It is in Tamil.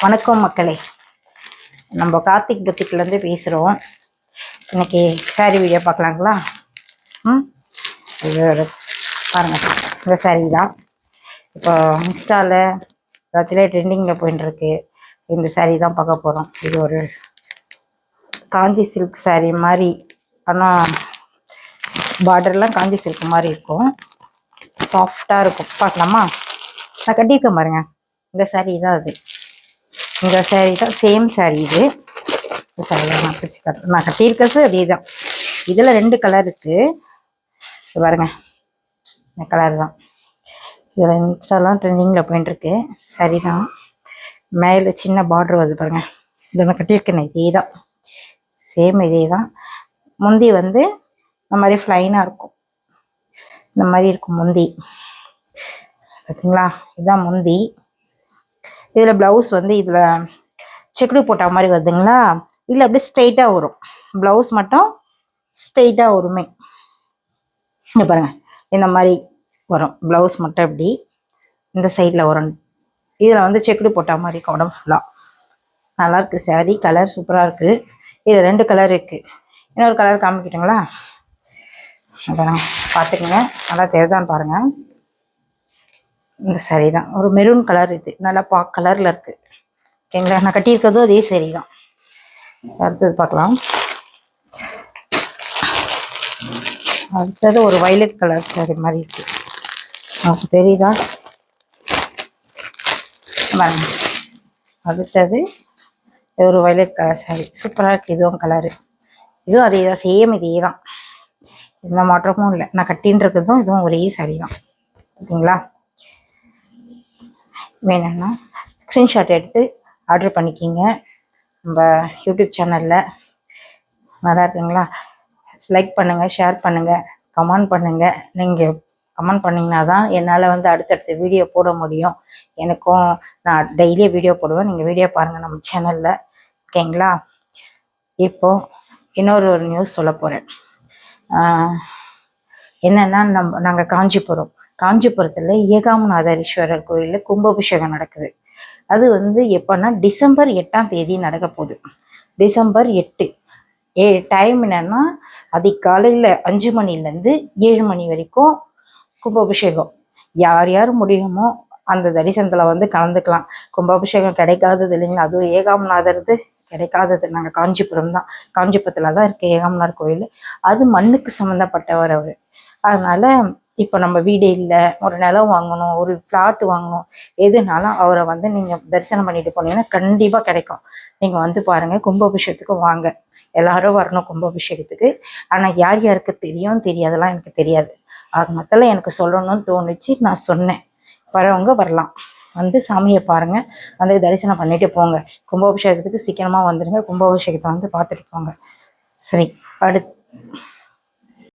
வணக்கம் மக்களே, நம்ம கார்த்திக் புத்திக்கிலேருந்து பேசுகிறோம். இன்னைக்கு சாரீ வீடியோ பார்க்கலாங்களா? இது பாருங்கள், இந்த சாரீ தான் இப்போ இன்ஸ்டாவில் எல்லாத்துலேயே ட்ரெண்டிங்கில் போயிட்டுருக்கு. இந்த சாரீ தான் பார்க்க போகிறோம். இது ஒரு காஞ்சி சில்க் சாரீ மாதிரி, ஆனால் பார்டர்லாம் காஞ்சி சில்க் மாதிரி இருக்கும், சாஃப்டாக இருக்கும். பார்க்கலாமா? நான் கட்டியிருக்கேன் பாருங்க, இந்த சாரீ தான் அது. இந்த சாரீ தான் சேம் சாரீ. இது நான் கட்டியிருக்கிறது அதே தான். இதில் 2 கலர் இருக்குது பாருங்க. இந்த கலர் தான் இதில் இன்ஸ்டாலாம் ட்ரெண்டிங்கில் போயிட்டுருக்கு. சாரீ தான், மேலே சின்ன பார்டர் வருது பாருங்க. இதை நான் கட்டியிருக்கேன், இதே தான், சேம் இதே தான். முந்தி வந்து இந்த மாதிரி ஃப்ளைனாக இருக்கும், இந்த மாதிரி இருக்கும் முந்தி, பார்த்தீங்களா? இதுதான் முந்தி. இதில் ப்ளவுஸ் வந்து இதில் செக்குடு போட்ட மாதிரி வருதுங்களா, இல்லை அப்படியே ஸ்ட்ரெயிட்டாக வரும். ப்ளவுஸ் மட்டும் ஸ்ட்ரெயிட்டாக வருமே. இங்கே பாருங்கள், இந்த மாதிரி வரும். ப்ளவுஸ் மட்டும் இப்படி இந்த சைடில் வரும். இதில் வந்து செக்குடு போட்ட மாதிரி இருக்கும் உடம்பு ஃபுல்லாக. நல்லாயிருக்கு சாரீ, கலர் சூப்பராக இருக்குது. இதில் 2 கலர் இருக்குது. இன்னொரு கலர் காமிக்கிட்டுங்களா? பாருங்க, பார்த்துக்குங்க, நல்லா தெரியுதான்னு பாருங்கள். இந்த சாரீ தான் ஒரு மெரூன் கலர். இது நல்லா கலரில் இருக்குது. ஓகேங்களா? நான் கட்டியிருக்கிறதும் அதே சாரீ தான். அடுத்தது பார்க்கலாம். அடுத்தது ஒரு வயலட் கலர் சாரீ மாதிரி இருக்குது. நமக்கு தெரியுதா? அடுத்தது ஒரு வயலட் கலர் சாரீ, சூப்பராக இருக்குது. இதுவும் கலரு, இதுவும் அதே தான், சேம் இதே தான், எந்த மாற்றமும் இல்லை. நான் கட்டின்றதும் இதுவும் ஒரே சாரீ தான். ஓகேங்களா? வேணும்னா ஸ்க்ரீன்ஷாட் எடுத்து ஆர்டர் பண்ணிக்கிங்க. நம்ம யூடியூப் சேனலில் நல்லா இருக்குங்களா? லைக் பண்ணுங்கள், ஷேர் பண்ணுங்கள், கமெண்ட் பண்ணுங்கள். நீங்கள் கமெண்ட் பண்ணிங்கன்னா தான் என்னால் வந்து அடுத்தடுத்த வீடியோ போட முடியும். எனக்கும் நான் டெய்லியும் வீடியோ போடுவேன். நீங்கள் வீடியோ பாருங்கள் நம்ம சேனலில். ஓகேங்களா? இப்போது இன்னொரு நியூஸ் சொல்ல போகிறேன். என்னென்னா, நாங்கள் காஞ்சிபுரத்தில் ஏகாம்பரநாதர் கோயிலில் கும்பாபிஷேகம் நடக்குது. அது வந்து எப்போன்னா டிசம்பர் 8ஆம் தேதி நடக்க போகுது. டிசம்பர் 8. டைம் என்னென்னா அதிகாலையில் 5 மணிலேருந்து 7 மணி வரைக்கும் கும்பாபிஷேகம். யார் யார் முடியுமோ அந்த தரிசனத்தில் வந்து கலந்துக்கலாம். கும்பாபிஷேகம் கிடைக்காதது இல்லைங்களா, அதுவும் ஏகாம்பரநாதர்து கிடைக்காதது. நாங்கள் காஞ்சிபுரத்தில் தான் இருக்குது ஏகாம்பரநாதர் கோயில். அது மண்ணுக்கு சம்மந்தப்பட்டவர் அவர். அதனால் இப்போ நம்ம வீடு இல்லை, ஒரு நிலம் வாங்கணும், ஒரு பிளாட் வாங்கணும், எதுனாலும் அவரை வந்து நீங்கள் தரிசனம் பண்ணிட்டு போனீங்கன்னா கண்டிப்பாக கிடைக்கும். நீங்கள் வந்து பாருங்கள், கும்பாபிஷேகத்துக்கு வாங்க, எல்லாரும் வரணும் கும்பாபிஷேகத்துக்கு. ஆனால் யார் யாருக்கு தெரியும் தெரியாதெல்லாம் எனக்கு தெரியாது. அது மொத்தத்தில் எனக்கு சொல்லணும்னு தோணுச்சு, நான் சொன்னேன். வரவங்க வரலாம், வந்து சாமியை பாருங்கள், வந்து தரிசனம் பண்ணிட்டு போங்க. கும்பாபிஷேகத்துக்கு சீக்கிரமாக வந்துடுங்க, கும்பாபிஷேகத்தை வந்து பார்த்துட்டு போங்க. சரி, அடுத்து